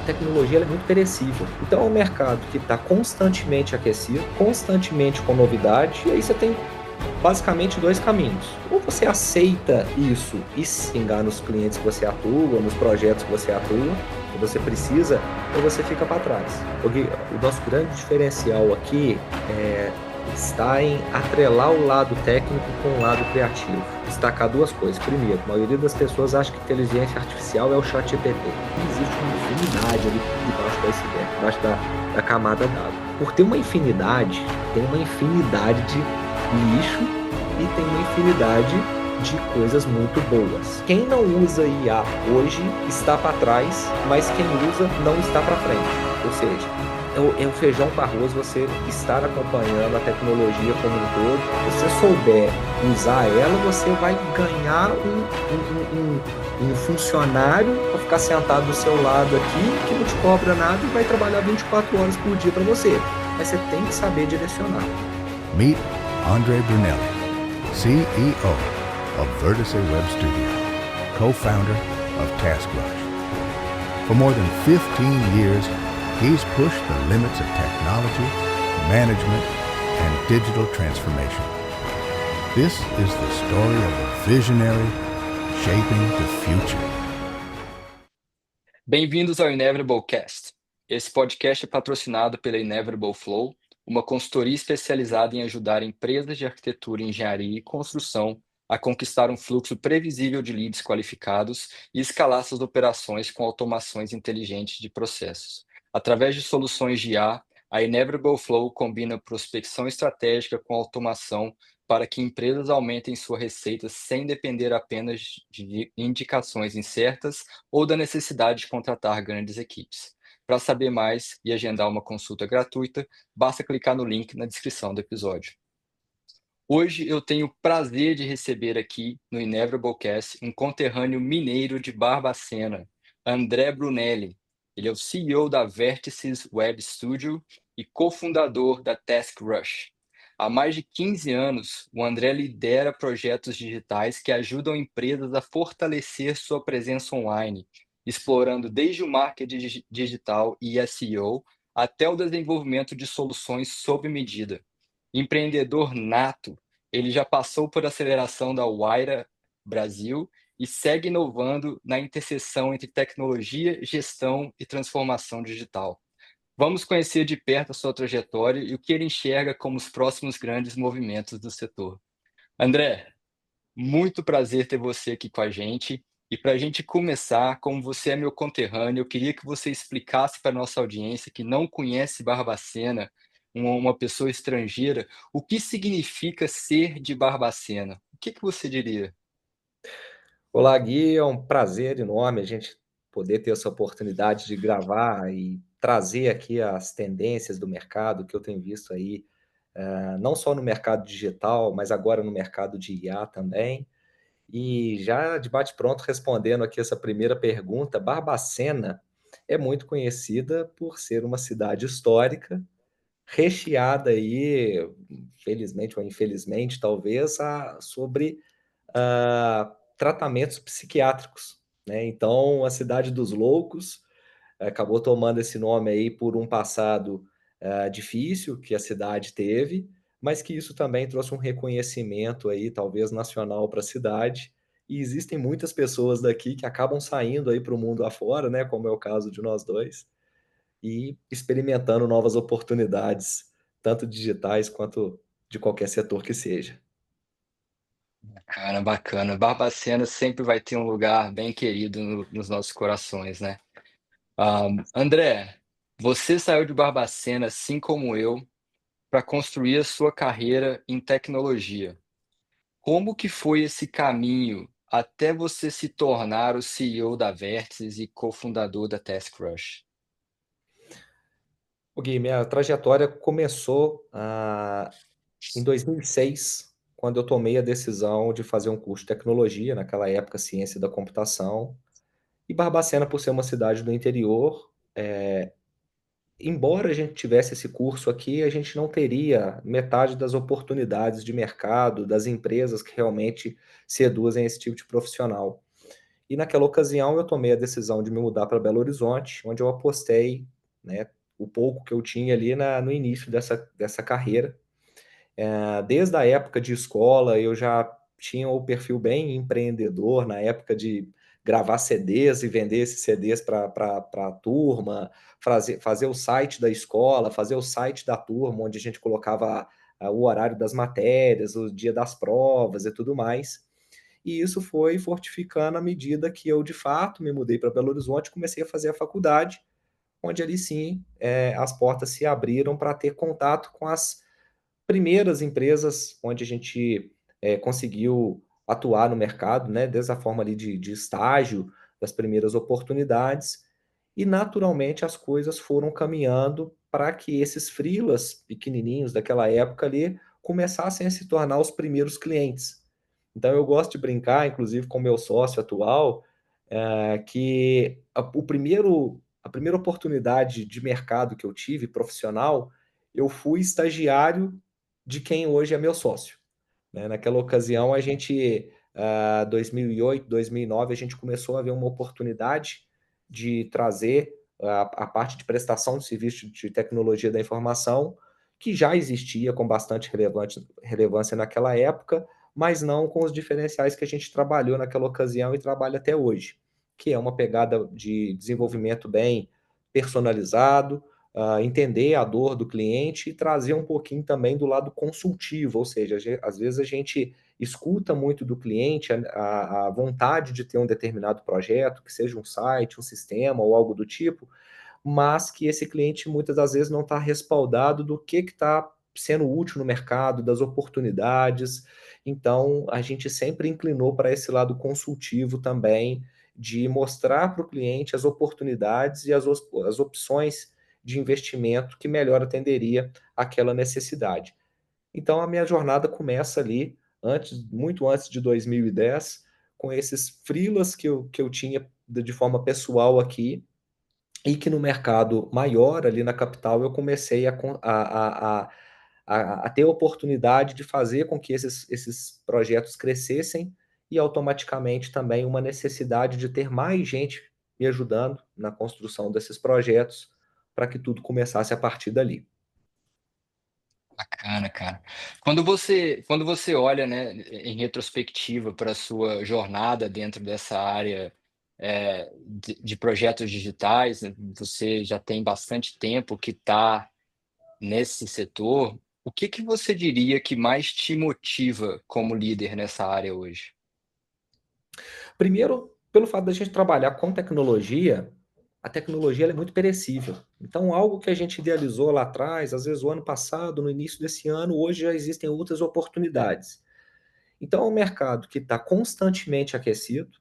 tecnologia ela é muito perecível. Então é um mercado que está constantemente aquecido, constantemente com novidade, e aí você tem basicamente dois caminhos. Ou você aceita isso e se vingar nos clientes que você atua, nos projetos que você atua, que você precisa, ou você fica para trás. Porque o nosso grande diferencial aqui está em atrelar o lado técnico com o lado criativo. Destacar duas coisas. Primeiro, a maioria das pessoas acha que inteligência artificial é o chat GPT. Existe uma infinidade ali debaixo do iceberg, debaixo da camada d'água. Por ter uma infinidade, tem uma infinidade de lixo e tem uma infinidade de coisas muito boas. Quem não usa IA hoje está para trás, mas quem usa não está para frente. Ou seja, é o feijão com arroz você estar acompanhando a tecnologia como um todo. Se você souber usar ela, você vai ganhar um funcionário para ficar sentado do seu lado aqui, que não te cobra nada e vai trabalhar 24 horas por dia para você. Mas você tem que saber direcionar. Meet Andre Brunelli, CEO of Vertice Web Studio, co-founder of TaskRush. For more than 15 years, he's pushed the limits of technology, management, and digital transformation. This is the story of a visionary shaping the future. Bem-vindos ao Inevitable Cast. Esse podcast é patrocinado pela Inevitable Flow, uma consultoria especializada em ajudar empresas de arquitetura, engenharia e construção a conquistar um fluxo previsível de leads qualificados e escalar suas operações com automações inteligentes de processos. Através de soluções de IA, a Inevitable Flow combina prospecção estratégica com automação para que empresas aumentem sua receita sem depender apenas de indicações incertas ou da necessidade de contratar grandes equipes. Para saber mais e agendar uma consulta gratuita, basta clicar no link na descrição do episódio. Hoje eu tenho o prazer de receber aqui no Inevitablecast um conterrâneo mineiro de Barbacena, André Brunelli. Ele é o CEO da Vertice Web Studio e cofundador da TaskRush. Há mais de 15 anos, o André lidera projetos digitais que ajudam empresas a fortalecer sua presença online, explorando desde o marketing digital e SEO até o desenvolvimento de soluções sob medida. Empreendedor nato, ele já passou por aceleração da Wayra Brasil e segue inovando na interseção entre tecnologia, gestão e transformação digital. Vamos conhecer de perto a sua trajetória e o que ele enxerga como os próximos grandes movimentos do setor. André, muito prazer ter você aqui com a gente. E para a gente começar, como você é meu conterrâneo, eu queria que você explicasse para a nossa audiência que não conhece Barbacena, uma pessoa estrangeira, o que significa ser de Barbacena. O que você diria? Olá, Gui, é um prazer enorme a gente poder ter essa oportunidade de gravar e trazer aqui as tendências do mercado que eu tenho visto aí, não só no mercado digital, mas agora no mercado de IA também. E já de bate-pronto respondendo aqui essa primeira pergunta, Barbacena é muito conhecida por ser uma cidade histórica, recheada aí, felizmente ou infelizmente, talvez, sobre tratamentos psiquiátricos, né? Então, a Cidade dos Loucos acabou tomando esse nome aí por um passado difícil que a cidade teve, mas que isso também trouxe um reconhecimento aí, talvez nacional para a cidade. E existem muitas pessoas daqui que acabam saindo aí para o mundo afora, né? Como é o caso de nós dois, e experimentando novas oportunidades, tanto digitais quanto de qualquer setor que seja. Cara, bacana. Barbacena sempre vai ter um lugar bem querido nos nossos corações, né? André, você saiu de Barbacena, assim como eu, para construir a sua carreira em tecnologia. Como que foi esse caminho até você se tornar o CEO da Vertice e cofundador da TaskRush? O Gui, minha trajetória começou em 2006, quando eu tomei a decisão de fazer um curso de tecnologia, naquela época ciência da computação. E Barbacena, por ser uma cidade do interior, embora a gente tivesse esse curso aqui, a gente não teria metade das oportunidades de mercado, das empresas que realmente seduzem esse tipo de profissional. E naquela ocasião eu tomei a decisão de me mudar para Belo Horizonte, onde eu apostei, né, o pouco que eu tinha ali no início dessa carreira. Desde a época de escola, eu já tinha o perfil bem empreendedor, na época de gravar CDs e vender esses CDs para a turma, fazer o site da escola, fazer o site da turma, onde a gente colocava o horário das matérias, o dia das provas e tudo mais. E isso foi fortificando à medida que eu, de fato, me mudei para Belo Horizonte e comecei a fazer a faculdade, onde ali sim as portas se abriram para ter contato com as primeiras empresas onde a gente conseguiu atuar no mercado, né, desde a forma ali de estágio, das primeiras oportunidades, e naturalmente as coisas foram caminhando para que esses freelas pequenininhos daquela época ali começassem a se tornar os primeiros clientes. Então eu gosto de brincar, inclusive com o meu sócio atual, que a primeira oportunidade de mercado que eu tive, profissional, eu fui estagiário de quem hoje é meu sócio, né? Naquela ocasião, a gente, 2008, 2009, a gente começou a ver uma oportunidade de trazer a parte de prestação de serviço de tecnologia da informação, que já existia com bastante relevância naquela época, mas não com os diferenciais que a gente trabalhou naquela ocasião e trabalha até hoje, que é uma pegada de desenvolvimento bem personalizado, entender a dor do cliente e trazer um pouquinho também do lado consultivo, ou seja, às vezes a gente escuta muito do cliente a vontade de ter um determinado projeto, que seja um site, um sistema ou algo do tipo, mas que esse cliente muitas das vezes não está respaldado do que está sendo útil no mercado, das oportunidades. Então, a gente sempre inclinou para esse lado consultivo também, de mostrar para o cliente as oportunidades e as opções de investimento que melhor atenderia aquela necessidade. Então, a minha jornada começa ali, muito antes de 2010, com esses freelas que eu tinha de forma pessoal aqui, e que no mercado maior, ali na capital, eu comecei a ter a oportunidade de fazer com que esses projetos crescessem e automaticamente também uma necessidade de ter mais gente me ajudando na construção desses projetos para que tudo começasse a partir dali. Bacana, cara. Quando você olha, né, em retrospectiva para a sua jornada dentro dessa área, de projetos digitais, né, você já tem bastante tempo que está nesse setor, o que que você diria que mais te motiva como líder nessa área hoje? Primeiro, pelo fato da gente trabalhar com tecnologia, a tecnologia ela é muito perecível. Então, algo que a gente idealizou lá atrás, às vezes o ano passado, no início desse ano, hoje já existem outras oportunidades. Então, é um mercado que está constantemente aquecido,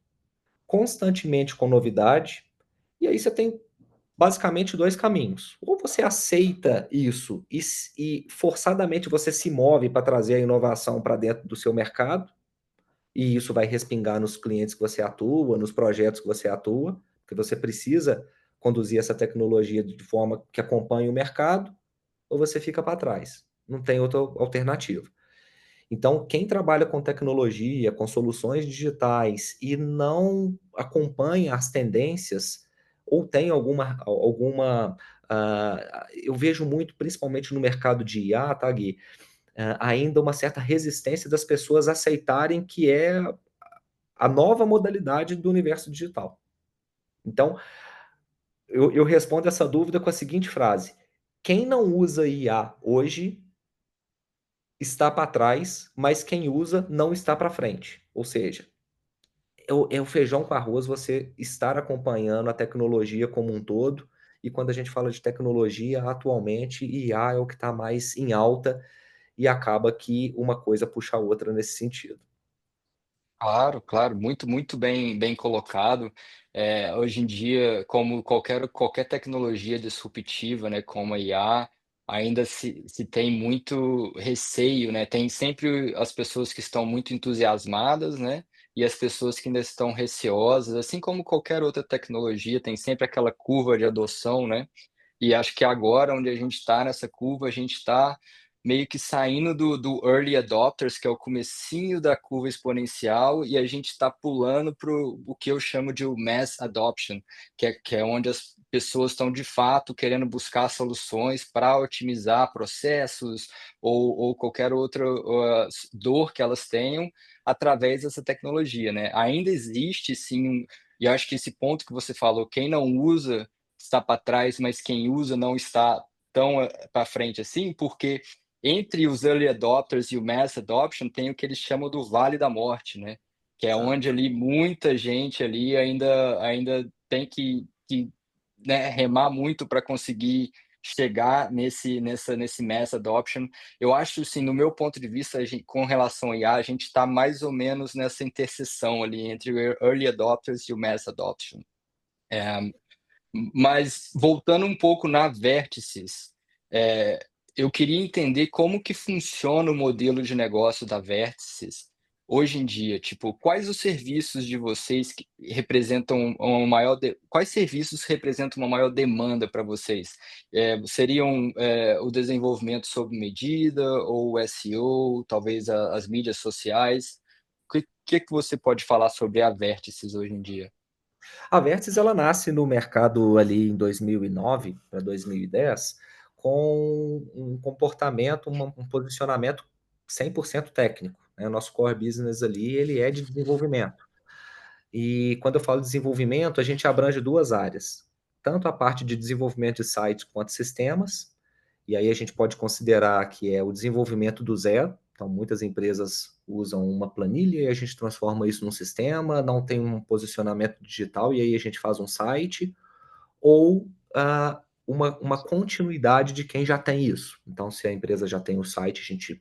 constantemente com novidade, e aí você tem basicamente dois caminhos. Ou você aceita isso e forçadamente você se move para trazer a inovação para dentro do seu mercado, e isso vai respingar nos clientes que você atua, nos projetos que você atua, porque você precisa conduzir essa tecnologia de forma que acompanhe o mercado, ou você fica para trás. Não tem outra alternativa. Então, quem trabalha com tecnologia, com soluções digitais e não acompanha as tendências, ou tem eu vejo muito, principalmente no mercado de IA, tá, Gui? Ainda uma certa resistência das pessoas aceitarem que é a nova modalidade do universo digital. Então, eu respondo essa dúvida com a seguinte frase: quem não usa IA hoje está para trás, mas quem usa não está para frente. Ou seja, é o feijão com arroz você estar acompanhando a tecnologia como um todo. E quando a gente fala de tecnologia, atualmente, IA é o que está mais em alta e acaba que uma coisa puxa a outra nesse sentido. Claro, claro, muito, muito bem colocado. Hoje em dia, como qualquer tecnologia disruptiva, né, como a IA, ainda se tem muito receio, né? Tem sempre as pessoas que estão muito entusiasmadas, né, e as pessoas que ainda estão receosas, assim como qualquer outra tecnologia, tem sempre aquela curva de adoção, né? E acho que agora onde a gente está nessa curva, a gente está meio que saindo do early adopters, que é o comecinho da curva exponencial, e a gente está pulando para o que eu chamo de o mass adoption, que é onde as pessoas estão de fato querendo buscar soluções para otimizar processos ou qualquer outra dor que elas tenham através dessa tecnologia, né? Ainda existe sim e acho que esse ponto que você falou, quem não usa está para trás, mas quem usa não está tão para frente assim, porque entre os early adopters e o mass adoption tem o que eles chamam do vale da morte, né, que é onde Exato. ali muita gente ali ainda tem que, né, remar muito para conseguir chegar nesse mass adoption. Eu acho, assim, no meu ponto de vista, com relação ao IA, a gente está mais ou menos nessa interseção ali entre o early adopters e o mass adoption. Eh mas voltando um pouco na Vértices, eh, eu queria entender como que funciona o modelo de negócio da Vértices hoje em dia, tipo, quais os serviços de vocês que representam uma maior quais serviços representam uma maior demanda para vocês? Seriam, o desenvolvimento sob medida ou o SEO, talvez as mídias sociais? O que que você pode falar sobre a Vértices hoje em dia? A Vertis ela nasce no mercado ali em 2009 para 2010, com um comportamento, um posicionamento 100% técnico, né, o nosso core business ali, ele é de desenvolvimento. E quando eu falo desenvolvimento, a gente abrange 2 áreas, tanto a parte de desenvolvimento de sites quanto sistemas, e aí a gente pode considerar que é o desenvolvimento do zero. Então, muitas empresas usam uma planilha e a gente transforma isso num sistema, não tem um posicionamento digital e aí a gente faz um site, ou uma continuidade de quem já tem isso. Então, se a empresa já tem o site, a gente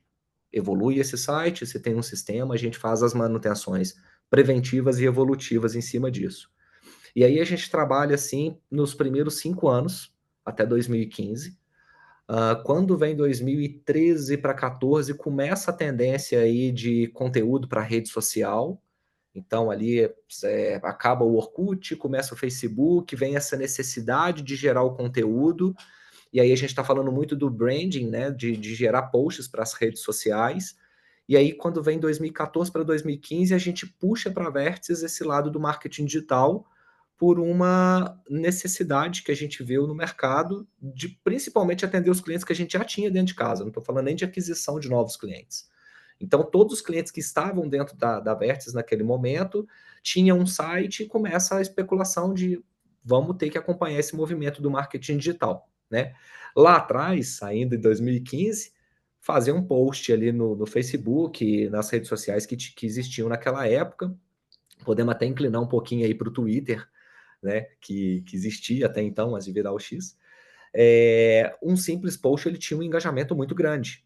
evolui esse site, se tem um sistema, a gente faz as manutenções preventivas e evolutivas em cima disso. E aí a gente trabalha assim nos primeiros 5 anos, até 2015. Quando vem 2013 para 14, começa a tendência aí de conteúdo para rede social. Então ali acaba o Orkut, começa o Facebook, vem essa necessidade de gerar o conteúdo. E aí a gente está falando muito do branding, né, de gerar posts para as redes sociais. E aí quando vem 2014 para 2015, a gente puxa para a Vértices esse lado do marketing digital, por uma necessidade que a gente viu no mercado de principalmente atender os clientes que a gente já tinha dentro de casa, não estou falando nem de aquisição de novos clientes. Então, todos os clientes que estavam dentro da Vertis naquele momento tinham um site e começa a especulação de vamos ter que acompanhar esse movimento do marketing digital, né? Lá atrás, ainda em 2015, fazer um post ali no Facebook, nas redes sociais que existiam naquela época, podemos até inclinar um pouquinho aí para o Twitter, né, que existia até então, antes de virar o X, um simples post ele tinha um engajamento muito grande.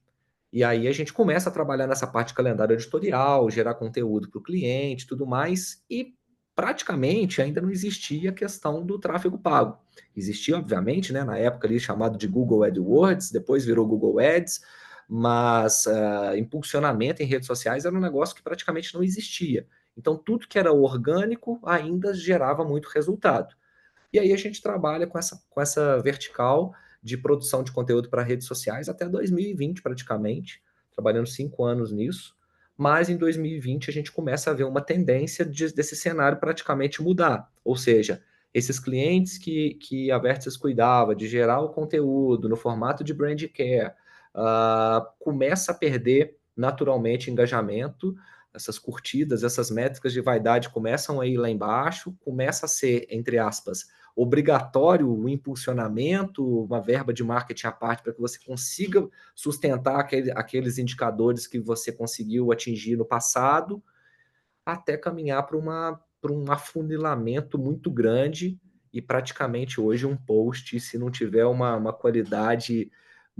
E aí a gente começa a trabalhar nessa parte de calendário editorial, gerar conteúdo para o cliente, tudo mais, e praticamente ainda não existia a questão do tráfego pago. Existia, obviamente, né, na época ali chamado de Google AdWords, depois virou Google Ads, mas impulsionamento em redes sociais era um negócio que praticamente não existia. Então, tudo que era orgânico ainda gerava muito resultado. E aí a gente trabalha com essa vertical de produção de conteúdo para redes sociais até 2020 praticamente, trabalhando 5 anos nisso, mas em 2020 a gente começa a ver uma tendência desse cenário praticamente mudar, ou seja, esses clientes que a Vertis cuidava de gerar o conteúdo no formato de brand care, começa a perder naturalmente engajamento, essas curtidas, essas métricas de vaidade começam a ir lá embaixo, começa a ser, entre aspas, obrigatório o impulsionamento, uma verba de marketing à parte para que você consiga sustentar aqueles indicadores que você conseguiu atingir no passado, até caminhar para um afunilamento muito grande e praticamente hoje um post, se não tiver uma qualidade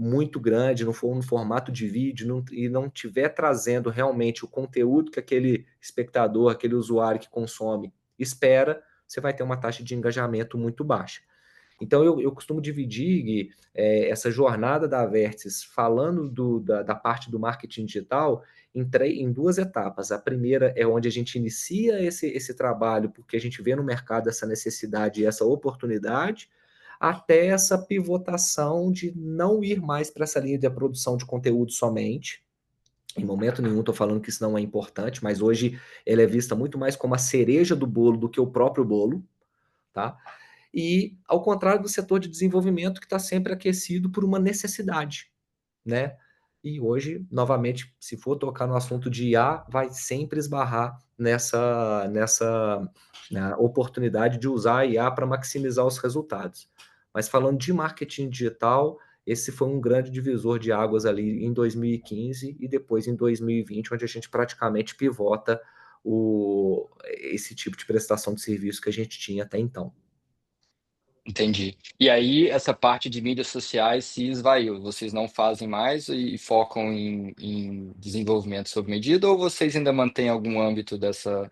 muito grande, não for um formato de vídeo e não tiver trazendo realmente o conteúdo que aquele espectador, aquele usuário que consome espera, você vai ter uma taxa de engajamento muito baixa. Então eu costumo dividir, Gui, essa jornada da Vertis, falando da parte do marketing digital, em 2 etapas. A primeira é onde a gente inicia esse trabalho, porque a gente vê no mercado essa necessidade e essa oportunidade. até essa pivotação de não ir mais para essa linha de produção de conteúdo somente. Em momento nenhum estou falando que isso não é importante, mas hoje ela é vista muito mais como a cereja do bolo do que o próprio bolo, tá? E ao contrário do setor de desenvolvimento que está sempre aquecido por uma necessidade, né? E hoje, novamente, se for tocar no assunto de IA, vai sempre esbarrar nessa oportunidade de usar a IA para maximizar os resultados. Mas falando de marketing digital, esse foi um grande divisor de águas ali em 2015 e depois em 2020, onde a gente praticamente pivota esse tipo de prestação de serviço que a gente tinha até então. Entendi. E aí, essa parte de mídias sociais se esvaiu, vocês não fazem mais e focam em desenvolvimento sob medida, ou vocês ainda mantêm algum âmbito dessa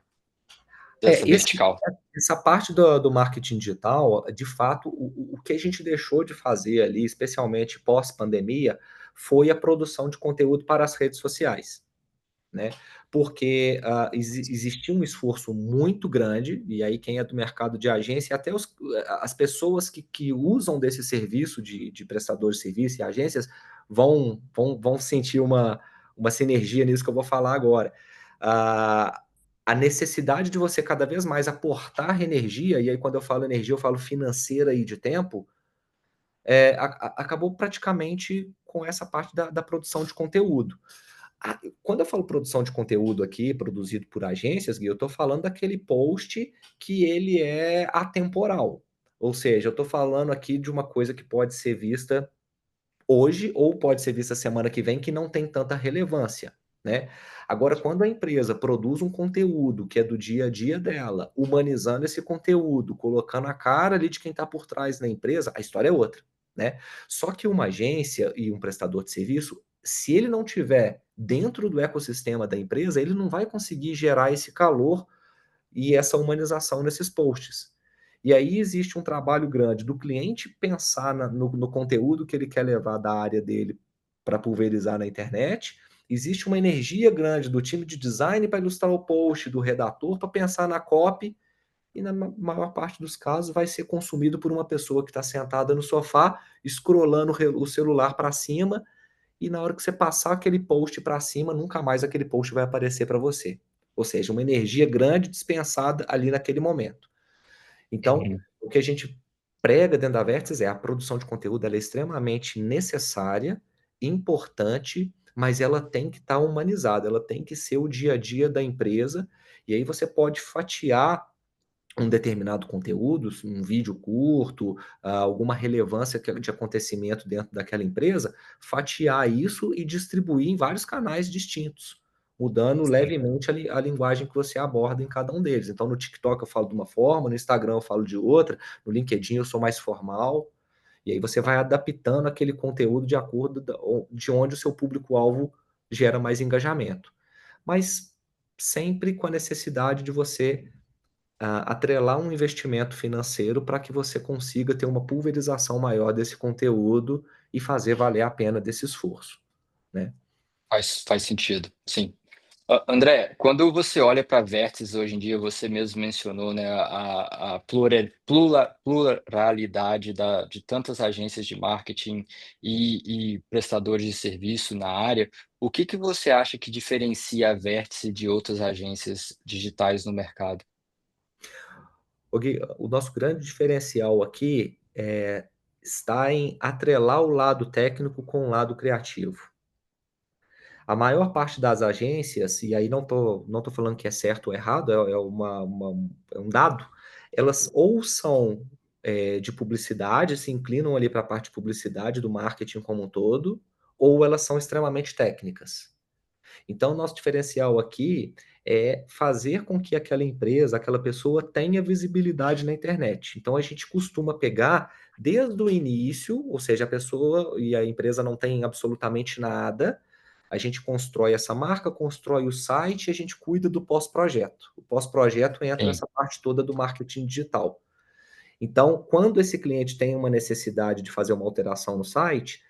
É, vertical? essa parte do marketing digital, de fato, o que a gente deixou de fazer ali, especialmente pós-pandemia, foi a produção de conteúdo para as redes sociais, né? Porque existia um esforço muito grande, e aí quem é do mercado de agência, até as pessoas que usam desse serviço de prestador de serviço e agências vão sentir uma sinergia nisso que eu vou falar agora. Ah, a necessidade de você cada vez mais aportar energia, e aí quando eu falo energia, eu falo financeira e de tempo, acabou praticamente com essa parte da produção de conteúdo. Quando eu falo produção de conteúdo aqui, produzido por agências, Gui, eu estou falando daquele post que ele é atemporal. Ou seja, eu estou falando aqui de uma coisa que pode ser vista hoje ou pode ser vista semana que vem que não tem tanta relevância, né? Agora, quando a empresa produz um conteúdo que é do dia a dia dela, humanizando esse conteúdo, colocando a cara ali de quem está por trás na empresa, a história é outra, né? Só que uma agência e um prestador de serviço, se ele não tiver dentro do ecossistema da empresa, ele não vai conseguir gerar esse calor e essa humanização nesses posts. E aí existe um trabalho grande do cliente pensar no conteúdo que ele quer levar da área dele para pulverizar na internet. Existe uma energia grande do time de design para ilustrar o post, do redator para pensar na copy, e na maior parte dos casos vai ser consumido por uma pessoa que está sentada no sofá, scrollando o celular para cima, e na hora que você passar aquele post para cima, nunca mais aquele post vai aparecer para você. Ou seja, uma energia grande dispensada ali naquele momento. Então, Uhum. o que a gente prega dentro da Vértice é a produção de conteúdo, ela é extremamente necessária, importante, mas ela tem que estar humanizada, ela tem que ser o dia a dia da empresa, e aí você pode fatiar um determinado conteúdo, um vídeo curto, alguma relevância de acontecimento dentro daquela empresa, fatiar isso e distribuir em vários canais distintos, mudando Sim. levemente a linguagem que você aborda em cada um deles. Então, no TikTok eu falo de uma forma, no Instagram eu falo de outra, no LinkedIn eu sou mais formal, e aí você vai adaptando aquele conteúdo de acordo de onde o seu público-alvo gera mais engajamento. Mas sempre com a necessidade de você atrelar um investimento financeiro para que você consiga ter uma pulverização maior desse conteúdo e fazer valer a pena desse esforço, né. Faz sentido, sim. André, quando você olha para a Vértice hoje em dia, você mesmo mencionou, né, a pluralidade de tantas agências de marketing e prestadores de serviço na área. O que você acha que diferencia a Vértice de outras agências digitais no mercado? O Gui, o nosso grande diferencial aqui, está em atrelar o lado técnico com o lado criativo. A maior parte das agências, e aí não tô falando que é certo ou errado, é um dado, elas ou são, de publicidade, se inclinam ali para a parte de publicidade do marketing como um todo, ou elas são extremamente técnicas. Então, o nosso diferencial aqui é fazer com que aquela empresa, aquela pessoa tenha visibilidade na internet. Então, a gente costuma pegar desde o início, ou seja, a pessoa e a empresa não tem absolutamente nada, a gente constrói essa marca, constrói o site e a gente cuida do pós-projeto. O pós-projeto entra Sim. nessa parte toda do marketing digital. Então, quando esse cliente tem uma necessidade de fazer uma alteração no site,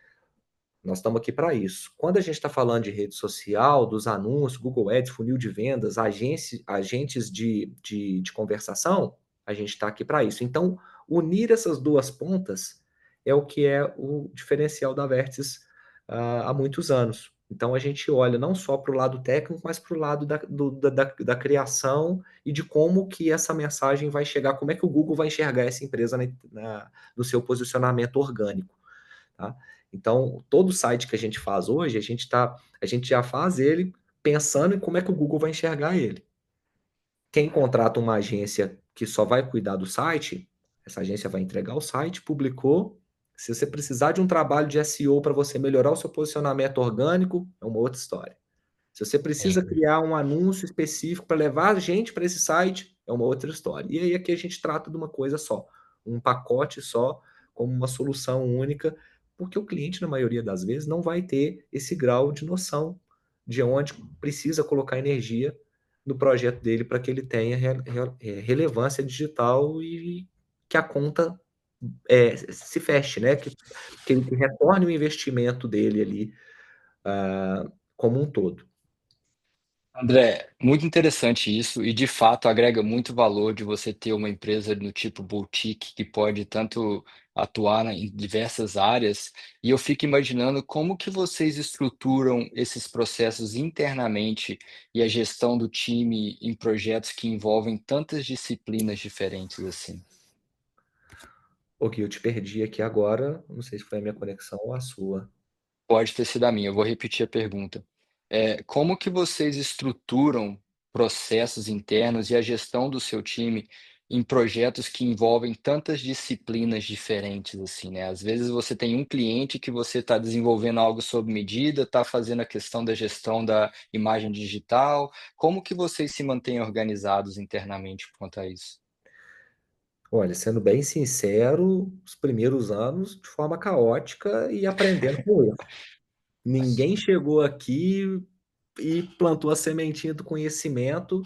nós estamos aqui para isso. Quando a gente está falando de rede social, dos anúncios, Google Ads, funil de vendas, agentes de conversação, a gente está aqui para isso. Então, unir essas duas pontas é o que é o diferencial da Vértice há muitos anos. Então a gente olha não só para o lado técnico, mas para o lado da criação e de como que essa mensagem vai chegar, como é que o Google vai enxergar essa empresa no seu posicionamento orgânico. Tá? Então, todo site que a gente faz hoje, a gente já faz ele pensando em como é que o Google vai enxergar ele. Quem contrata uma agência que só vai cuidar do site, essa agência vai entregar o site, publicou. Se você precisar de um trabalho de SEO para você melhorar o seu posicionamento orgânico, é uma outra história. Se você precisa É. criar um anúncio específico para levar a gente para esse site, é uma outra história. E aí aqui a gente trata de uma coisa só, um pacote só, como uma solução única, porque o cliente, na maioria das vezes, não vai ter esse grau de noção de onde precisa colocar energia no projeto dele para que ele tenha relevância digital e que a conta se feche, né? Que ele retorne o investimento dele ali como um todo. André, muito interessante isso e de fato agrega muito valor de você ter uma empresa do tipo boutique que pode tanto atuar em diversas áreas. E eu fico imaginando como que vocês estruturam esses processos internamente e a gestão do time em projetos que envolvem tantas disciplinas diferentes assim. Ok, eu te perdi aqui agora, não sei se foi a minha conexão ou a sua. Pode ter sido a minha, eu vou repetir a pergunta. Como que vocês estruturam processos internos e a gestão do seu time em projetos que envolvem tantas disciplinas diferentes, assim, né? Às vezes você tem um cliente que você está desenvolvendo algo sob medida, está fazendo a questão da gestão da imagem digital. Como que vocês se mantêm organizados internamente quanto a isso? Olha, sendo bem sincero, os primeiros anos de forma caótica e aprendendo com o erro. Ninguém chegou aqui e plantou a sementinha do conhecimento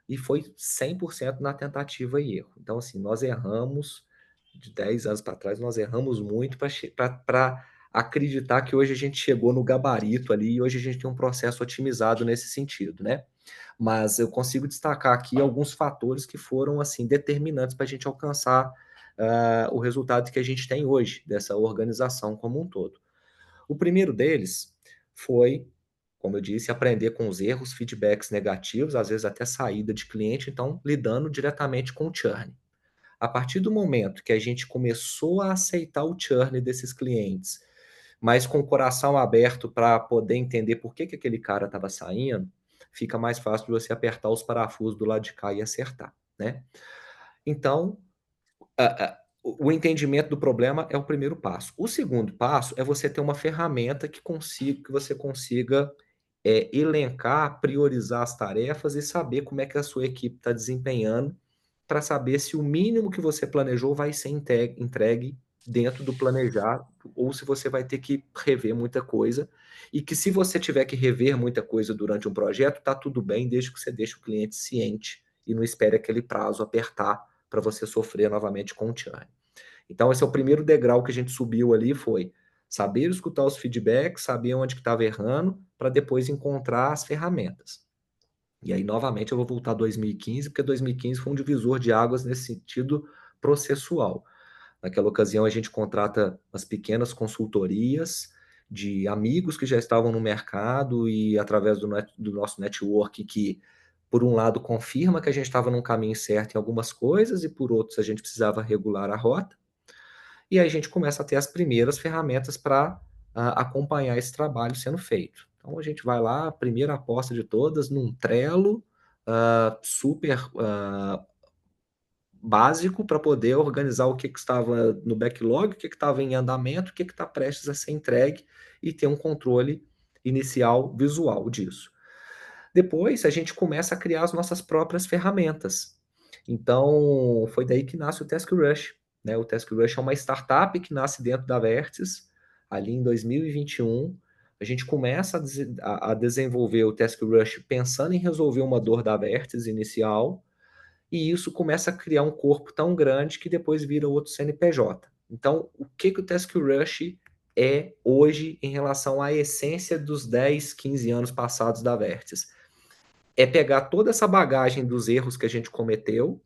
e foi 100% na tentativa e erro. Então, assim, nós erramos, de 10 anos para trás, nós erramos muito para acreditar que hoje a gente chegou no gabarito ali e hoje a gente tem um processo otimizado nesse sentido, né? Mas eu consigo destacar aqui alguns fatores que foram, assim, determinantes para a gente alcançar o resultado que a gente tem hoje, dessa organização como um todo. O primeiro deles foi, como eu disse, aprender com os erros, feedbacks negativos, às vezes até saída de cliente, então lidando diretamente com o churn. A partir do momento que a gente começou a aceitar o churn desses clientes, mas com o coração aberto para poder entender por que aquele cara estava saindo, fica mais fácil de você apertar os parafusos do lado de cá e acertar, né? Então, o entendimento do problema é o primeiro passo. O segundo passo é você ter uma ferramenta que você consiga elencar, priorizar as tarefas e saber como é que a sua equipe está desempenhando, para saber se o mínimo que você planejou vai ser entregue dentro do planejado, ou se você vai ter que rever muita coisa, e que se você tiver que rever muita coisa durante um projeto, está tudo bem, desde que você deixe o cliente ciente e não espere aquele prazo apertar para você sofrer novamente com o churn. Então, esse é o primeiro degrau que a gente subiu ali, foi saber escutar os feedbacks, saber onde que estava errando, para depois encontrar as ferramentas. E aí, novamente, eu vou voltar a 2015, porque 2015 foi um divisor de águas nesse sentido processual. Naquela ocasião, a gente contrata as pequenas consultorias de amigos que já estavam no mercado e através do nosso network que, por um lado, confirma que a gente estava num caminho certo em algumas coisas e, por outros, a gente precisava regular a rota. E aí a gente começa a ter as primeiras ferramentas para acompanhar esse trabalho sendo feito. Então a gente vai lá, a primeira aposta de todas, num Trello super básico para poder organizar o que estava no backlog, o que estava em andamento, o que está prestes a ser entregue e ter um controle inicial visual disso. Depois a gente começa a criar as nossas próprias ferramentas. Então, foi daí que nasce o Task Rush, né? O Task Rush é uma startup que nasce dentro da Vertis, ali em 2021. A gente começa a desenvolver o Task Rush pensando em resolver uma dor da Vertis inicial, e isso começa a criar um corpo tão grande que depois vira outro CNPJ. Então, o que o Task Rush é hoje em relação à essência dos 10, 15 anos passados da Vertis? É pegar toda essa bagagem dos erros que a gente cometeu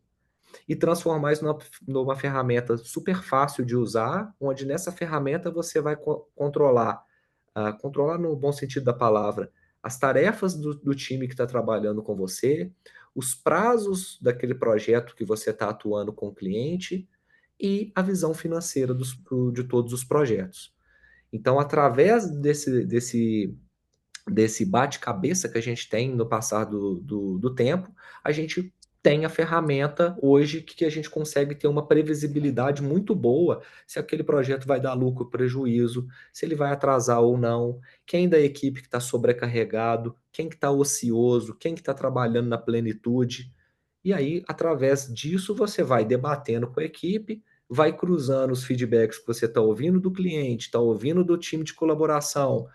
e transformar isso numa ferramenta super fácil de usar, onde nessa ferramenta você vai controlar, controlar no bom sentido da palavra, as tarefas do time que está trabalhando com você, os prazos daquele projeto que você está atuando com o cliente e a visão financeira de todos os projetos. Então, através desse bate-cabeça que a gente tem no passar do tempo, a gente tem a ferramenta hoje que a gente consegue ter uma previsibilidade muito boa se aquele projeto vai dar lucro ou prejuízo, se ele vai atrasar ou não, quem da equipe que está sobrecarregado, quem que está ocioso, quem que está trabalhando na plenitude. E aí, através disso, você vai debatendo com a equipe, vai cruzando os feedbacks que você está ouvindo do cliente, está ouvindo do time de colaboração,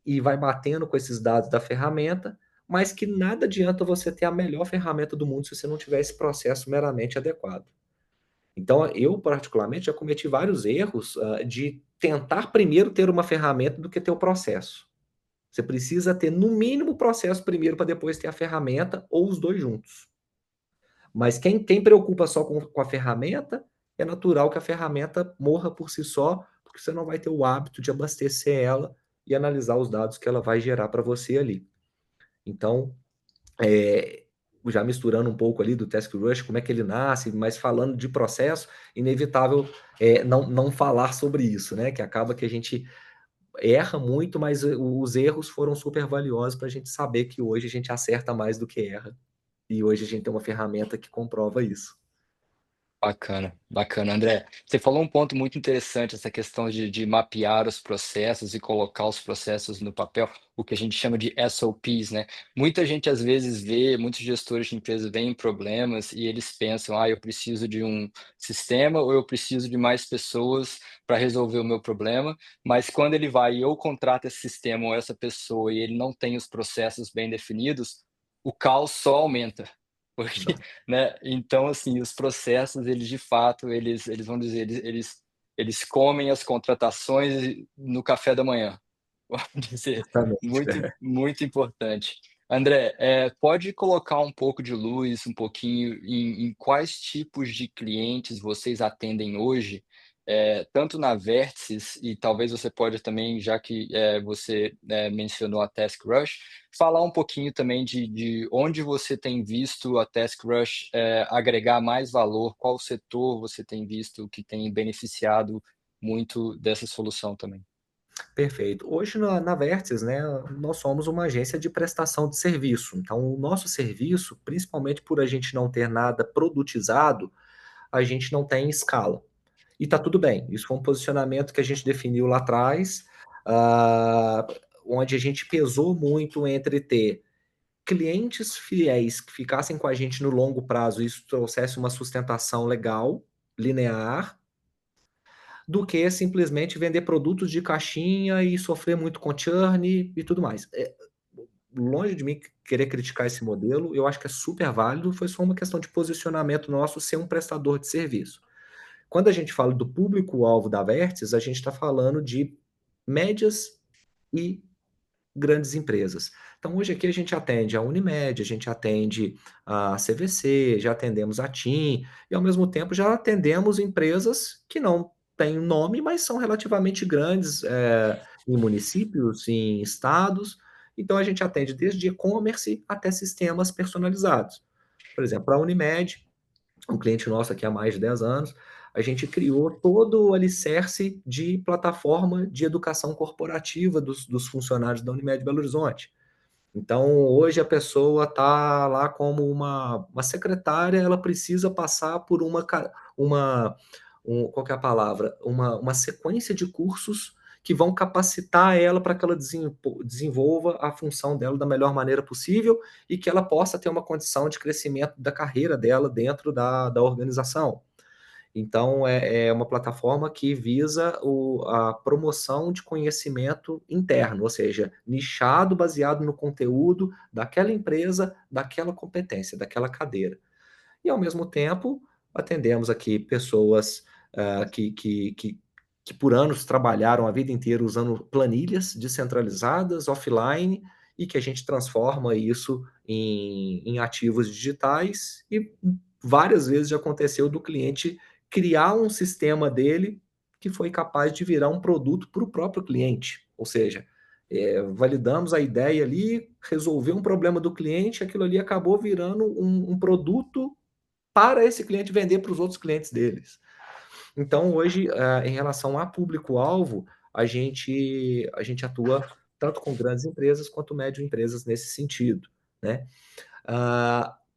e vai batendo com esses dados da ferramenta, mas que nada adianta você ter a melhor ferramenta do mundo se você não tiver esse processo meramente adequado. Então, eu particularmente já cometi vários erros, de tentar primeiro ter uma ferramenta do que ter o processo. Você precisa ter no mínimo o processo primeiro para depois ter a ferramenta ou os 2 juntos. Mas quem preocupa só com a ferramenta, é natural que a ferramenta morra por si só, porque você não vai ter o hábito de abastecer ela e analisar os dados que ela vai gerar para você ali. Então, eh, já misturando um pouco ali do Task Rush, como é que ele nasce, mas falando de processo, inevitável, não falar sobre isso, né, que acaba que a gente erra muito, mas os erros foram super valiosos para a gente saber que hoje a gente acerta mais do que erra. E hoje a gente tem uma ferramenta que comprova isso. Bacana, bacana. André, você falou um ponto muito interessante, essa questão de mapear os processos e colocar os processos no papel, o que a gente chama de SOPs, né? Muita gente às vezes vê, muitos gestores de empresas veem problemas e eles pensam, eu preciso de um sistema ou eu preciso de mais pessoas para resolver o meu problema, mas quando ele vai e ou contrata esse sistema ou essa pessoa e ele não tem os processos bem definidos, o caos só aumenta. Porque, né, então, assim, os processos, eles de fato, eles vão dizer, eles comem as contratações no café da manhã, vamos dizer, Exatamente. muito importante. André, pode colocar um pouco de luz, um pouquinho em quais tipos de clientes vocês atendem hoje, tanto na Vértices e talvez você pode também, já que, você, mencionou a Task Rush, falar um pouquinho também de onde você tem visto a Task Rush, agregar mais valor, qual setor você tem visto que tem beneficiado muito dessa solução também? Perfeito. Hoje na Vertis, né, nós somos uma agência de prestação de serviço. Então, o nosso serviço, principalmente por a gente não ter nada produtizado, a gente não tem escala. E tá tudo bem. Isso foi um posicionamento que a gente definiu lá atrás, ah, onde a gente pesou muito entre ter clientes fiéis que ficassem com a gente no longo prazo e isso trouxesse uma sustentação legal, linear, do que simplesmente vender produtos de caixinha e sofrer muito com churn e tudo mais. Longe de mim querer criticar esse modelo, eu acho que é super válido, foi só uma questão de posicionamento nosso ser um prestador de serviço. Quando a gente fala do público-alvo da Vertis, a gente está falando de médias e grandes empresas. Então, hoje aqui a gente atende a Unimed, a gente atende a CVC, já atendemos a TIM, e ao mesmo tempo já atendemos empresas que não têm nome, mas são relativamente grandes, em municípios, em estados. Então, a gente atende desde e-commerce até sistemas personalizados. Por exemplo, a Unimed, um cliente nosso aqui há mais de 10 anos, a gente criou todo o alicerce de plataforma de educação corporativa dos funcionários da Unimed Belo Horizonte. Então, hoje a pessoa está lá como uma secretária, ela precisa passar por qual que é a palavra? Uma sequência de cursos que vão capacitar ela para que ela desenvolva a função dela da melhor maneira possível e que ela possa ter uma condição de crescimento da carreira dela dentro da organização. Então, é uma plataforma que visa a promoção de conhecimento interno, ou seja, nichado, baseado no conteúdo daquela empresa, daquela competência, daquela cadeira. E, ao mesmo tempo, atendemos aqui pessoas que por anos trabalharam a vida inteira usando planilhas descentralizadas, offline, e que a gente transforma isso em ativos digitais e várias vezes já aconteceu do cliente criar um sistema dele que foi capaz de virar um produto para o próprio cliente. Ou seja, validamos a ideia ali, resolveu um problema do cliente, aquilo ali acabou virando um produto para esse cliente vender para os outros clientes deles. Então, hoje, em relação a público-alvo, a gente atua tanto com grandes empresas quanto médio empresas nesse sentido, né?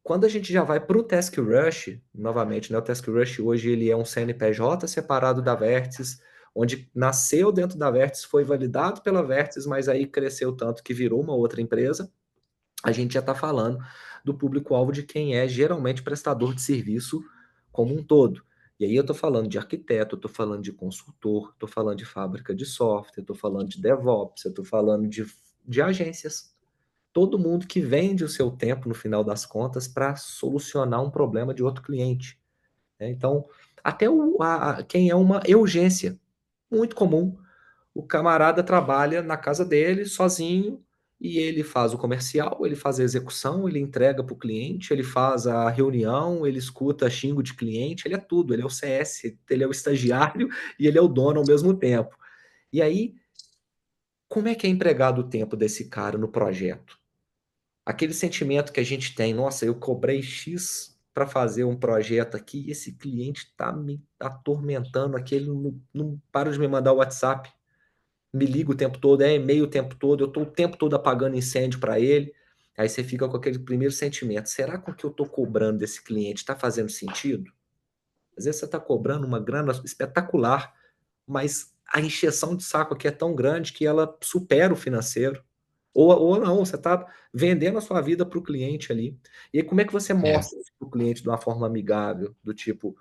Quando a gente já vai para o Task Rush, novamente, né, o Task Rush hoje ele é um CNPJ separado da Vertex, onde nasceu dentro da Vertex, foi validado pela Vertex, mas aí cresceu tanto que virou uma outra empresa. A gente já está falando do público-alvo de quem é geralmente prestador de serviço como um todo. E aí eu estou falando de arquiteto, eu estou falando de consultor, estou falando de fábrica de software, estou falando de DevOps, eu estou falando de agências. Todo mundo que vende o seu tempo, no final das contas, para solucionar um problema de outro cliente, né? Então, até quem é uma urgência, muito comum. O camarada trabalha na casa dele, sozinho, e ele faz o comercial, ele faz a execução, ele entrega para o cliente, ele faz a reunião, ele escuta xingo de cliente, ele é tudo, ele é o CS, ele é o estagiário e ele é o dono ao mesmo tempo. E aí, como é que é empregado o tempo desse cara no projeto? Aquele sentimento que a gente tem, nossa, eu cobrei X para fazer um projeto aqui e esse cliente está me atormentando aqui, ele não para de me mandar o WhatsApp, me liga o tempo todo, é e-mail o tempo todo, eu estou o tempo todo apagando incêndio para ele. Aí você fica com aquele primeiro sentimento, será que o que eu estou cobrando desse cliente está fazendo sentido? Às vezes você está cobrando uma grana espetacular, mas a encheção de saco aqui é tão grande que ela supera o financeiro. Ou não, você está vendendo a sua vida para o cliente ali. E aí, como é que você É, mostra isso para o cliente de uma forma amigável? Do tipo,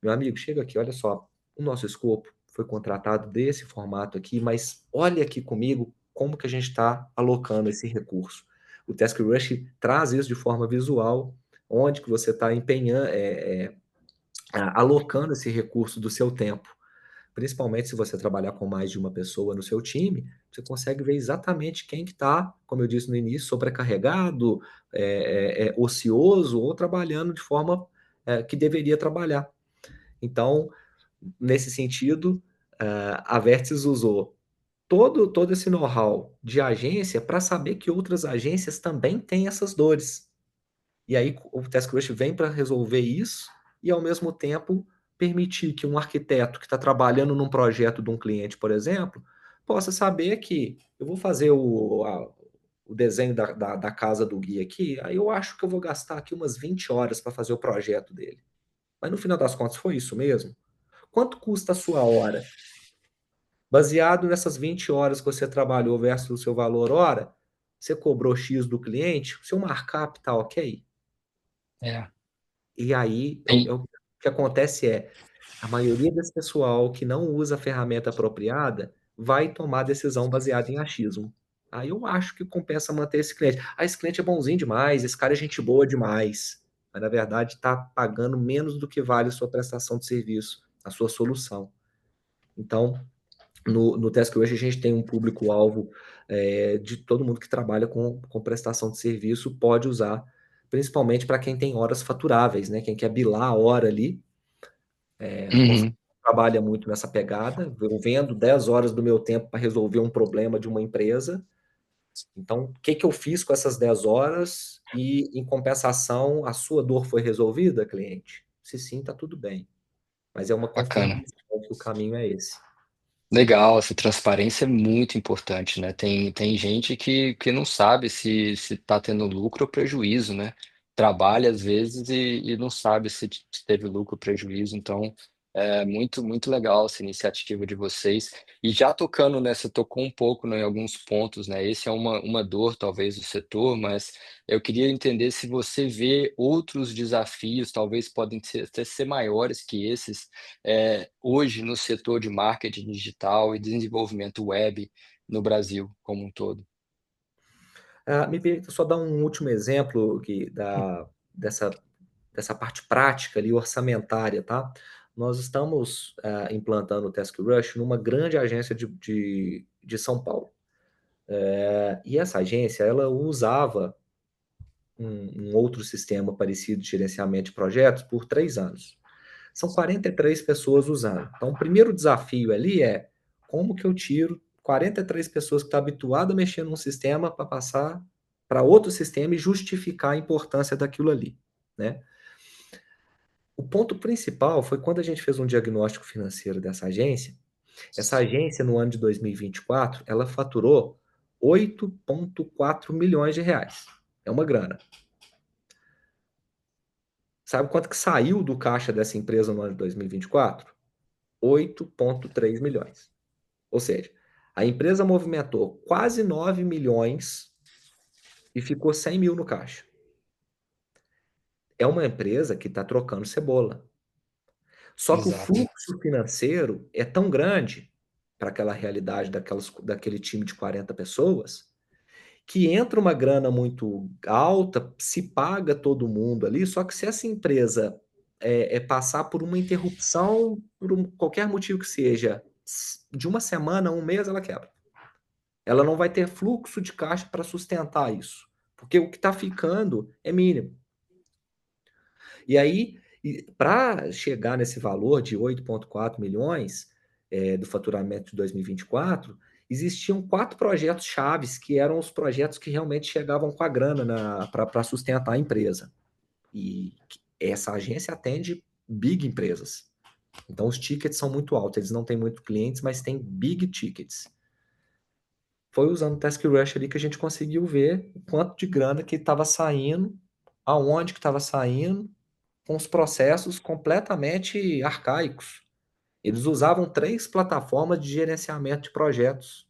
meu amigo, chega aqui, olha só, o nosso escopo foi contratado desse formato aqui, mas olha aqui comigo como que a gente está alocando esse recurso. O Task Rush traz isso de forma visual, onde que você está empenhando, alocando esse recurso do seu tempo. Principalmente se você trabalhar com mais de uma pessoa no seu time, você consegue ver exatamente quem que está, como eu disse no início, sobrecarregado, ocioso ou trabalhando de forma que deveria trabalhar. Então, nesse sentido, a Vertex usou todo esse know-how de agência para saber que outras agências também têm essas dores. E aí o TaskRush vem para resolver isso e, ao mesmo tempo, permitir que um arquiteto que está trabalhando num projeto de um cliente, por exemplo, possa saber que eu vou fazer o desenho da casa do guia aqui, aí eu acho que eu vou gastar aqui umas 20 horas para fazer o projeto dele. Mas no final das contas foi isso mesmo? Quanto custa a sua hora? Baseado nessas 20 horas que você trabalhou versus o seu valor hora, você cobrou X do cliente, o seu markup está ok? é. E aí, Tem, o que acontece a maioria desse pessoal que não usa a ferramenta apropriada vai tomar decisão baseada em achismo. Aí eu acho que compensa manter esse cliente. Ah, esse cliente é bonzinho demais, esse cara é gente boa demais. Mas, na verdade, está pagando menos do que vale a sua prestação de serviço, a sua solução. Então, no Task hoje a gente tem um público-alvo de todo mundo que trabalha com prestação de serviço pode usar, principalmente para quem tem horas faturáveis, né? Quem quer bilar a hora ali, o consultor uhum, trabalha muito nessa pegada, eu vendo 10 horas do meu tempo para resolver um problema de uma empresa, então o que eu fiz com essas 10 horas e, em compensação, a sua dor foi resolvida, cliente? Se sim, está tudo bem, mas é uma bacana. confirmação que o caminho é esse. Legal, essa transparência é muito importante, né? Tem gente que não sabe se está tendo lucro ou prejuízo, né? Trabalha às vezes e não sabe se teve lucro ou prejuízo. Então, é muito legal essa iniciativa de vocês. E já tocando nessa, tocou um pouco, né, em alguns pontos, né? Esse é uma dor, talvez, do setor, mas eu queria entender se você vê outros desafios, talvez podem até ser maiores que esses hoje no setor de marketing digital e desenvolvimento web no Brasil como um todo. Me permita só dar um último exemplo dessa, dessa parte prática ali, orçamentária, tá? Nós estamos implantando o Task Rush numa grande agência de São Paulo. E essa agência, ela usava um outro sistema parecido de gerenciamento de projetos por 3 anos. São 43 pessoas usando. Então, o primeiro desafio ali é como que eu tiro 43 pessoas que estão habituadas a mexer num sistema para passar para outro sistema e justificar a importância daquilo ali, né? O ponto principal foi quando a gente fez um diagnóstico financeiro dessa agência. Essa agência, no ano de 2024, ela faturou 8,4 milhões de reais. É uma grana. Sabe quanto que saiu do caixa dessa empresa no ano de 2024? 8,3 milhões. Ou seja, a empresa movimentou quase 9 milhões e ficou 100 mil no caixa. É uma empresa que está trocando cebola. Só que o Exato. fluxo financeiro é tão grande para aquela realidade daquele time de 40 pessoas que entra uma grana muito alta, se paga todo mundo ali, só que se essa empresa passar por uma interrupção, por qualquer motivo que seja, de uma semana, um mês, ela quebra. Ela não vai ter fluxo de caixa para sustentar isso, porque o que está ficando é mínimo. E aí, para chegar nesse valor de 8,4 milhões do faturamento de 2024, existiam 4 projetos chaves que eram os projetos que realmente chegavam com a grana para sustentar a empresa. E essa agência atende big empresas. Então, os tickets são muito altos. Eles não têm muitos clientes, mas têm big tickets. Foi usando o Task Rush ali que a gente conseguiu ver o quanto de grana que estava saindo, aonde que estava saindo, com os processos completamente arcaicos. Eles usavam 3 plataformas de gerenciamento de projetos.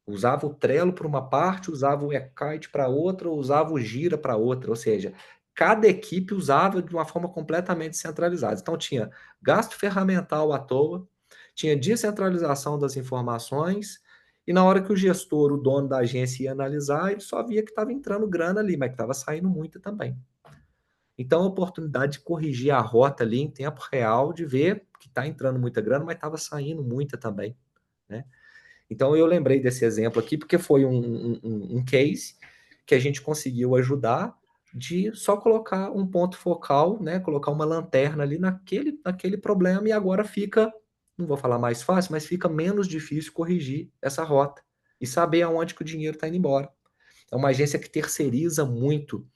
Usava o Trello para uma parte, usava o Ekite para outra, usava o Gira para outra. Ou seja, cada equipe usava de uma forma completamente centralizada. Então, tinha gasto ferramental à toa, tinha descentralização das informações, e na hora que o gestor, o dono da agência, ia analisar, ele só via que estava entrando grana ali, mas que estava saindo muita também. Então, a oportunidade de corrigir a rota ali em tempo real, de ver que está entrando muita grana, mas estava saindo muita também, né? Então, eu lembrei desse exemplo aqui, porque foi um case que a gente conseguiu ajudar de só colocar um ponto focal, né? Colocar uma lanterna ali naquele problema e agora fica, não vou falar mais fácil, mas fica menos difícil corrigir essa rota e saber aonde que o dinheiro está indo embora. É uma agência que terceiriza muito.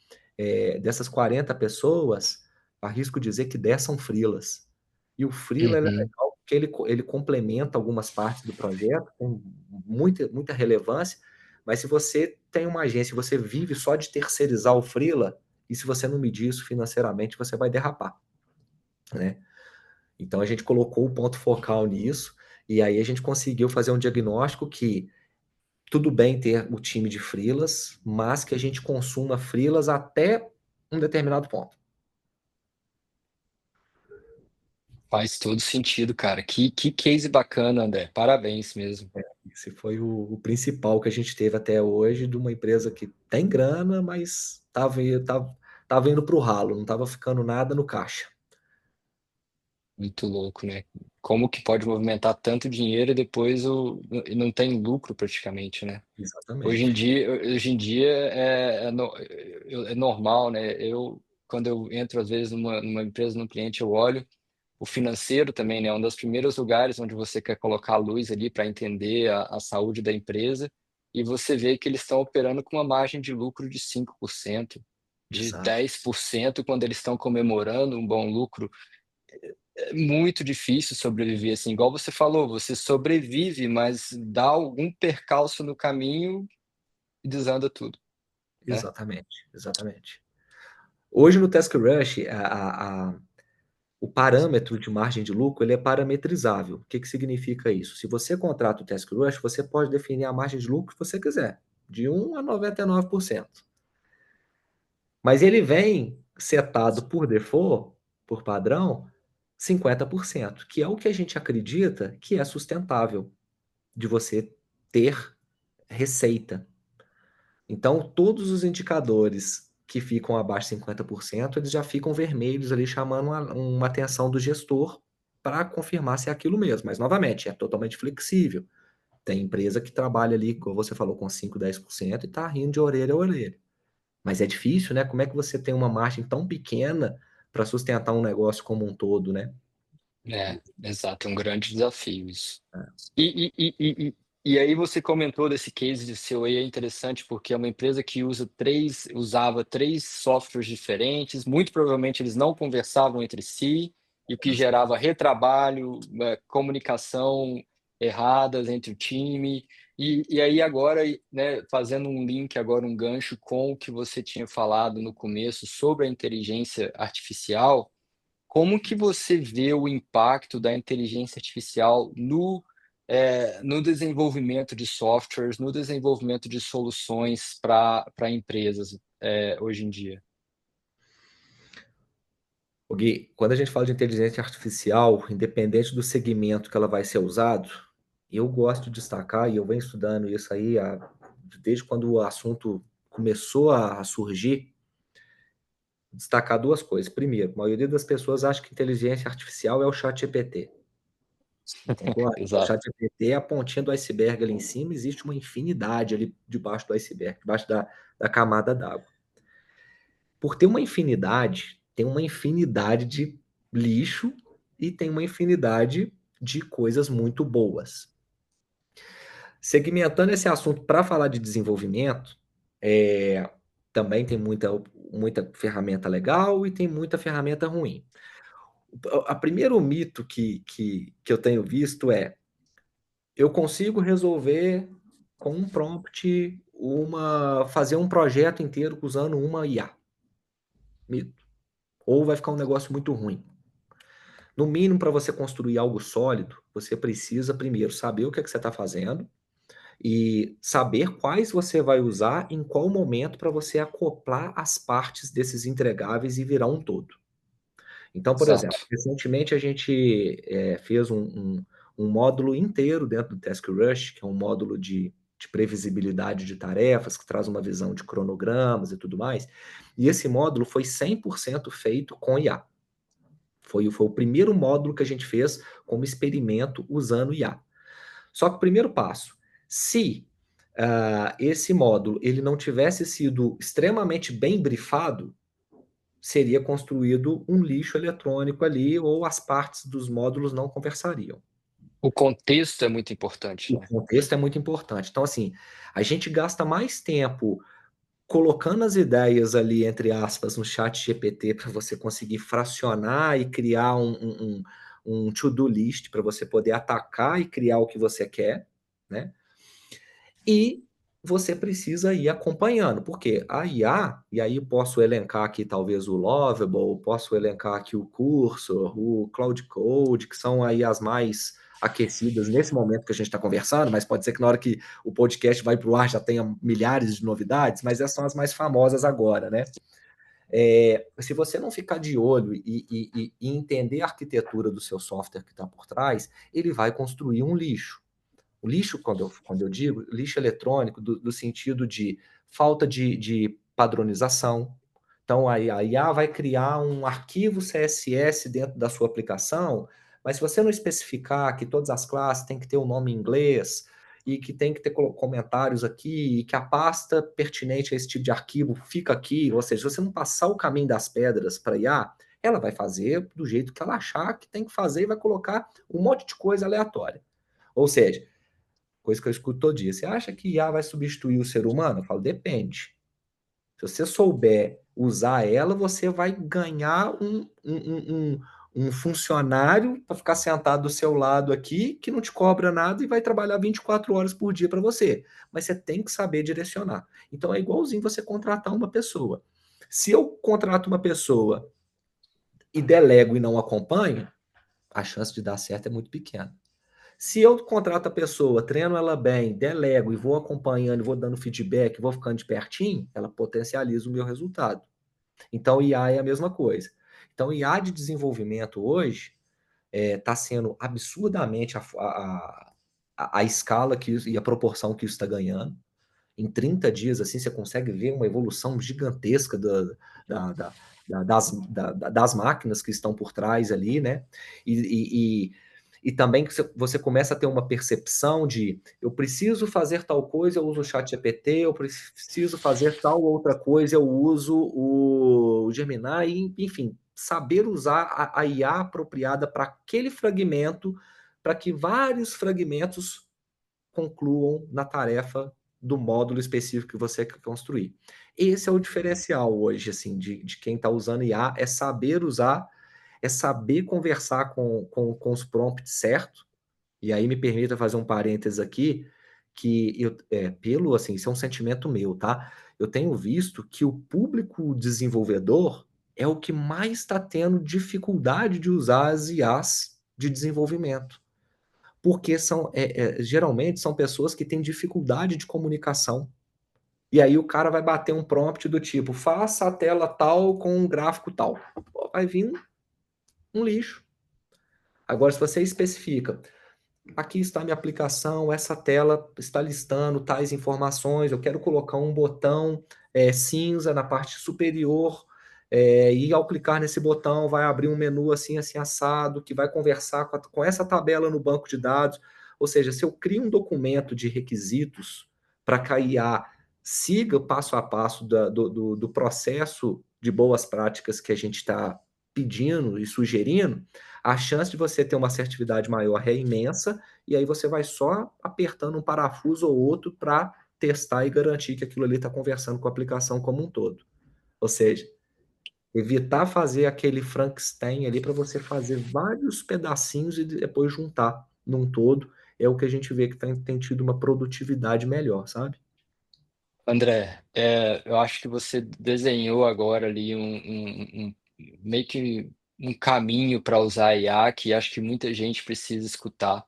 Dessas 40 pessoas, arrisco dizer que 10 são freelas. E o freela é Uhum. legal porque ele complementa algumas partes do projeto com muita relevância, mas se você tem uma agência e você vive só de terceirizar o freela, e se você não medir isso financeiramente, você vai derrapar, né? Então a gente colocou o ponto focal nisso, e aí a gente conseguiu fazer um diagnóstico que tudo bem ter o time de freelas, mas que a gente consuma freelas até um determinado ponto. Faz todo sentido, cara. Que case bacana, André. Parabéns mesmo. Esse foi o principal que a gente teve até hoje de uma empresa que tem grana, mas tava indo para o ralo, não estava ficando nada no caixa. Muito louco, né? Como que pode movimentar tanto dinheiro e depois e não tem lucro praticamente, né? Exatamente. Hoje em dia é normal, né? Quando eu entro às vezes numa empresa, num cliente, eu olho o financeiro também, né? Um dos primeiros lugares onde você quer colocar a luz ali para entender a saúde da empresa, e você vê que eles estão operando com uma margem de lucro de 5%, de Exato. 10% quando eles estão comemorando um bom lucro. É muito difícil sobreviver assim, igual você falou, você sobrevive, mas dá algum percalço no caminho e desanda tudo, né? Exatamente. Exatamente. Hoje no Task Rush, o parâmetro de margem de lucro ele é parametrizável. O que que significa isso? Se você contrata o Task Rush, você pode definir a margem de lucro que você quiser, de 1 a 99%. Mas ele vem setado por default, por padrão, 50%, que é o que a gente acredita que é sustentável de você ter receita. Então, todos os indicadores que ficam abaixo de 50%, eles já ficam vermelhos ali, chamando uma atenção do gestor para confirmar se é aquilo mesmo. Mas, novamente, é totalmente flexível. Tem empresa que trabalha ali, como você falou, com 5, 10% e está rindo de orelha a orelha. Mas é difícil, né? Como é que você tem uma margem tão pequena para sustentar um negócio como um todo, né? Exato, é um grande desafio isso. E aí você comentou desse case de seu aí é interessante, porque é uma empresa que usava 3 softwares diferentes, muito provavelmente eles não conversavam entre si, e o que gerava retrabalho, comunicação erradas entre o time. E aí agora, né, fazendo um link agora, um gancho com o que você tinha falado no começo sobre a inteligência artificial, como que você vê o impacto da inteligência artificial no desenvolvimento de softwares, no desenvolvimento de soluções para empresas, hoje em dia? O Gui, quando a gente fala de inteligência artificial, independente do segmento que ela vai ser usado, eu gosto de destacar, e eu venho estudando isso aí desde quando o assunto começou a surgir, destacar duas coisas. Primeiro, a maioria das pessoas acha que inteligência artificial é o chat GPT. Não concorda? O Exato. chat GPT é a pontinha do iceberg ali em cima, existe uma infinidade ali debaixo do iceberg, debaixo da camada d'água. Por ter uma infinidade, tem uma infinidade de lixo e tem uma infinidade de coisas muito boas. Segmentando esse assunto para falar de desenvolvimento, também tem muita ferramenta legal e tem muita ferramenta ruim. O primeiro mito que eu tenho visto é: eu consigo resolver com um prompt fazer um projeto inteiro usando uma IA. Mito. Ou vai ficar um negócio muito ruim. No mínimo, para você construir algo sólido, você precisa primeiro saber o que é que você está fazendo e saber quais você vai usar em qual momento para você acoplar as partes desses entregáveis e virar um todo. Então, por exemplo, Exato. recentemente a gente fez um módulo inteiro dentro do Task Rush, que é um módulo de previsibilidade de tarefas, que traz uma visão de cronogramas e tudo mais. E esse módulo foi 100% feito com IA. Foi o primeiro módulo que a gente fez como experimento usando IA. Só que o primeiro passo, se esse módulo ele não tivesse sido extremamente bem brifado, seria construído um lixo eletrônico ali, ou as partes dos módulos não conversariam. O contexto é muito importante, O né? contexto é muito importante. Então, assim, a gente gasta mais tempo colocando as ideias ali, entre aspas, no chat GPT para você conseguir fracionar e criar um to-do list para você poder atacar e criar o que você quer, né? E você precisa ir acompanhando, porque a IA, e aí posso elencar aqui talvez o Lovable, posso elencar aqui o Cursor, o Cloud Code, que são aí as mais aquecidas nesse momento que a gente está conversando, mas pode ser que na hora que o podcast vai para o ar já tenha milhares de novidades, mas essas são as mais famosas agora, né? Se você não ficar de olho e entender a arquitetura do seu software que está por trás, ele vai construir um lixo. O lixo, quando eu digo lixo eletrônico, do sentido de falta de padronização. Então, a IA vai criar um arquivo CSS dentro da sua aplicação, mas se você não especificar que todas as classes têm que ter um nome em inglês e que tem que ter comentários aqui, e que a pasta pertinente a esse tipo de arquivo fica aqui, ou seja, se você não passar o caminho das pedras para a IA, ela vai fazer do jeito que ela achar que tem que fazer e vai colocar um monte de coisa aleatória. Ou seja, coisa que eu escuto todo dia. Você acha que IA vai substituir o ser humano? Eu falo, depende. Se você souber usar ela, você vai ganhar um funcionário para ficar sentado do seu lado aqui, que não te cobra nada e vai trabalhar 24 horas por dia para você. Mas você tem que saber direcionar. Então é igualzinho você contratar uma pessoa. Se eu contrato uma pessoa e delego e não acompanho, a chance de dar certo é muito pequena. Se eu contrato a pessoa, treino ela bem, delego e vou acompanhando, vou dando feedback, vou ficando de pertinho, ela potencializa o meu resultado. Então, IA é a mesma coisa. Então, IA de desenvolvimento hoje está sendo absurdamente a escala e a proporção que isso está ganhando. Em 30 dias, assim, você consegue ver uma evolução gigantesca da, da, das máquinas que estão por trás ali, né? E E também que você começa a ter uma percepção de eu preciso fazer tal coisa, eu uso o ChatGPT, eu preciso fazer tal outra coisa, eu uso o Gemini, enfim, saber usar a IA apropriada para aquele fragmento, para que vários fragmentos concluam na tarefa do módulo específico que você quer construir. Esse é o diferencial hoje, assim, de quem está usando IA, é saber usar, é saber conversar com os prompts certo. E aí me permita fazer um parênteses aqui, que pelo, assim, isso é um sentimento meu, tá? Eu tenho visto que o público desenvolvedor é o que mais está tendo dificuldade de usar as IAs de desenvolvimento, porque geralmente são pessoas que têm dificuldade de comunicação. E aí o cara vai bater um prompt do tipo, faça a tela tal com um gráfico tal. Pô, vai vir um lixo. Agora, se você especifica, aqui está minha aplicação, essa tela está listando tais informações, eu quero colocar um botão cinza na parte superior, e ao clicar nesse botão vai abrir um menu assim, assim, assado, que vai conversar com essa tabela no banco de dados. Ou seja, se eu crio um documento de requisitos para que a IA siga o passo a passo do processo de boas práticas que a gente está pedindo e sugerindo, a chance de você ter uma assertividade maior é imensa, e aí você vai só apertando um parafuso ou outro para testar e garantir que aquilo ali está conversando com a aplicação como um todo. Ou seja, evitar fazer aquele Frankenstein ali para você fazer vários pedacinhos e depois juntar num todo, é o que a gente vê que tem tido uma produtividade melhor, sabe? André, eu acho que você desenhou agora ali meio que um caminho para usar a IA que acho que muita gente precisa escutar.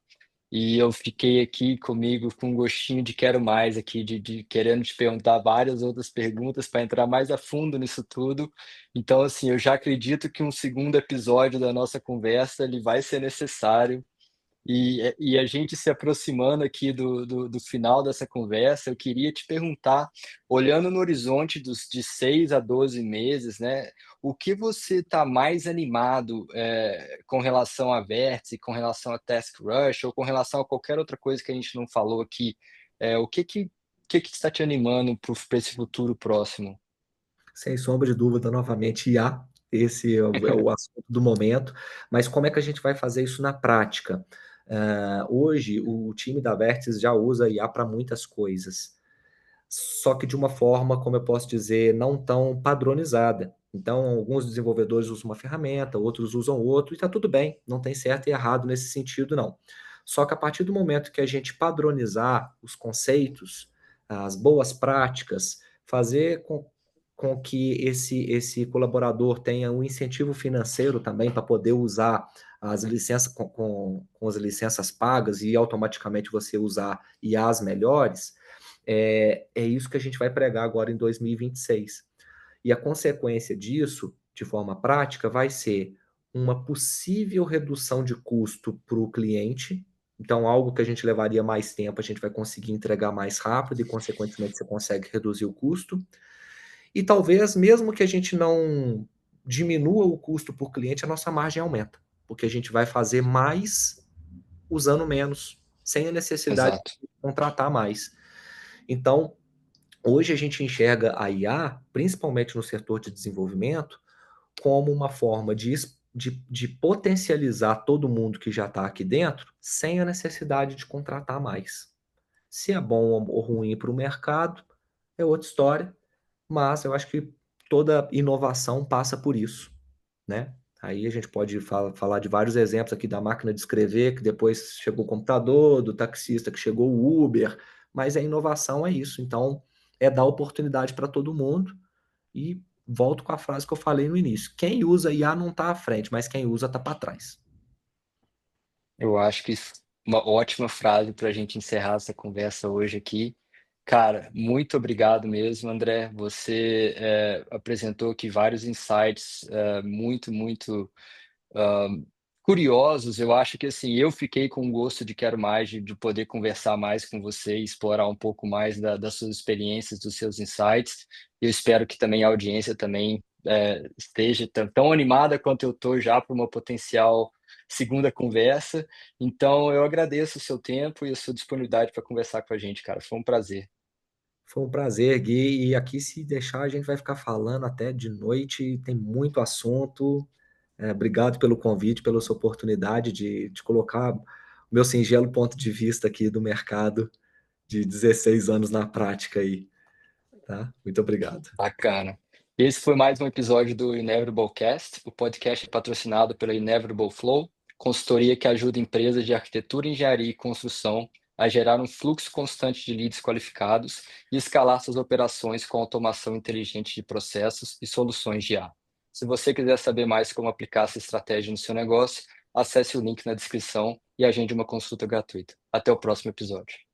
E eu fiquei aqui comigo com um gostinho de quero mais aqui, de querendo te perguntar várias outras perguntas para entrar mais a fundo nisso tudo. Então, assim, eu já acredito que um segundo episódio da nossa conversa ele vai ser necessário. E a gente se aproximando aqui do final dessa conversa, eu queria te perguntar, olhando no horizonte de 6 a 12 meses, né, o que você está mais animado, com relação a Vértice, com relação a Task Rush ou com relação a qualquer outra coisa que a gente não falou aqui? O que que está te animando para esse futuro próximo? Sem sombra de dúvida, novamente, IA, esse é o assunto do momento, mas como é que a gente vai fazer isso na prática? Hoje, o time da Vertex já usa IA para muitas coisas, só que de uma forma, como eu posso dizer, não tão padronizada. Então, alguns desenvolvedores usam uma ferramenta, outros usam outro, e está tudo bem, não tem certo e errado nesse sentido, não. Só que a partir do momento que a gente padronizar os conceitos, as boas práticas, fazer com que esse colaborador tenha um incentivo financeiro também para poder usar as licenças com as licenças pagas e automaticamente você usar IAs melhores, é isso que a gente vai pregar agora em 2026. E a consequência disso, de forma prática, vai ser uma possível redução de custo para o cliente. Então, algo que a gente levaria mais tempo, a gente vai conseguir entregar mais rápido e, consequentemente, você consegue reduzir o custo. E talvez, mesmo que a gente não diminua o custo por cliente, a nossa margem aumenta, porque a gente vai fazer mais usando menos, sem a necessidade Exato. de contratar mais. Então, hoje a gente enxerga a IA, principalmente no setor de desenvolvimento, como uma forma de potencializar todo mundo que já está aqui dentro, sem a necessidade de contratar mais. Se é bom ou ruim para o mercado, é outra história, mas eu acho que toda inovação passa por isso, né? Aí a gente pode falar de vários exemplos aqui da máquina de escrever, que depois chegou o computador, do taxista que chegou o Uber, mas a inovação é isso. Então, é dar oportunidade para todo mundo e volto com a frase que eu falei no início. Quem usa IA não está à frente, mas quem usa está para trás. Eu acho que uma ótima frase para a gente encerrar essa conversa hoje aqui. Cara, muito obrigado mesmo, André. Você apresentou aqui vários insights muito ah, curiosos. Eu acho que assim, eu fiquei com gosto de quero mais, de poder conversar mais com você e explorar um pouco mais das suas experiências, dos seus insights. Eu espero que também a audiência também esteja tão animada quanto eu estou já para uma potencial segunda conversa. Então, eu agradeço o seu tempo e a sua disponibilidade para conversar com a gente, cara. Foi um prazer. Foi um prazer, Gui. E aqui, se deixar, a gente vai ficar falando até de noite. Tem muito assunto. Obrigado pelo convite, pela sua oportunidade de colocar o meu singelo ponto de vista aqui do mercado de 16 anos na prática aí, tá? Muito obrigado. Bacana. Esse foi mais um episódio do Inevitable Cast. O podcast é patrocinado pela Inevitable Flow, consultoria que ajuda empresas de arquitetura, engenharia e construção a gerar um fluxo constante de leads qualificados e escalar suas operações com automação inteligente de processos e soluções de IA. Se você quiser saber mais como aplicar essa estratégia no seu negócio, acesse o link na descrição e agende uma consulta gratuita. Até o próximo episódio.